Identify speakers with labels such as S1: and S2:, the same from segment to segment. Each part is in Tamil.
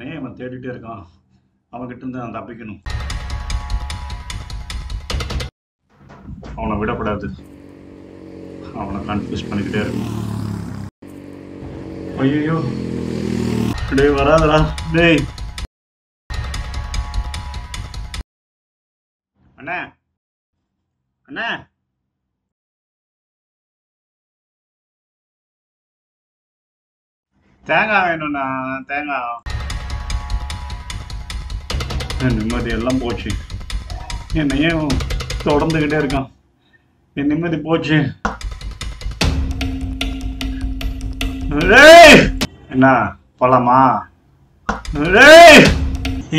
S1: என்னையே அவன் தேடிட்டே இருக்கான். அவன்கிட்ட இருந்து நான் தப்பிக்கணும். அவனை விடக்கூடாது. அவனை கன்ஃபியூஸ் பண்ணிக்கிட்டே இருக்கணும். ஐயோ, டேய் வராதடா. டேய் அண்ணா, அண்ணா, தேங்காய் வேணும்ண்ணா. தேங்காய். என் நிம்மதி எல்லாம் போச்சு. என்னையும் தொடர்ந்துகிட்டே இருக்கான். என் நிம்மதி போச்சு. என்ன போலாமா?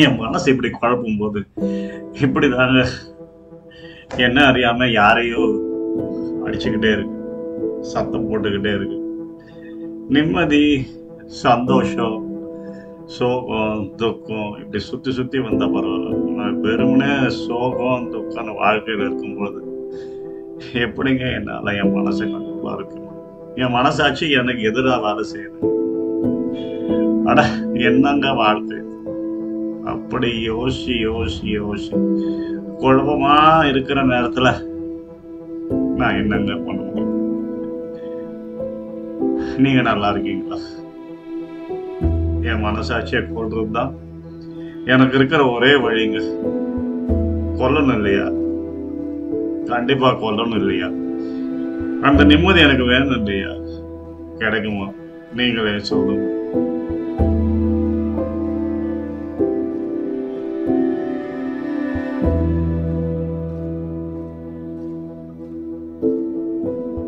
S1: என் மனசு இப்படி குழப்பும் போது இப்படிதாங்க என்ன அறியாம யாரையோ அடிச்சுக்கிட்டே இருக்கு, சத்தம் போட்டுக்கிட்டே இருக்கு. நிம்மதி, சந்தோஷம், சோகம், துக்கம் இப்படி சுத்தி சுத்தி வந்த பரவாயில்ல. வெறுமனே சோகம் துக்கம் வாழ்க்கையில் இருக்கும்போது எப்படிங்க என்னால என் மனசை கண்டிப்பா இருக்கணும்? என் மனசாட்சி எனக்கு எதிராக வேலை செய்யுது. அட என்னங்க வாழ்க்கை? அப்படி யோசி யோசி யோசி குழப்பமா இருக்கிற நேரத்துல நான் என்னங்க பண்ண முடியும்? நீங்க நல்லா இருக்கீங்களா? என் மனசாட்சியை கொல்றதுதான் எனக்கு இருக்கிற ஒரே வழிங்க. கொல்லணும் இல்லையா? கண்டிப்பா கொல்லணும் இல்லையா? அந்த நிம்மதி எனக்கு வேணும் இல்லையா? கிடைக்குமா? நீங்களே சொல்லுங்க.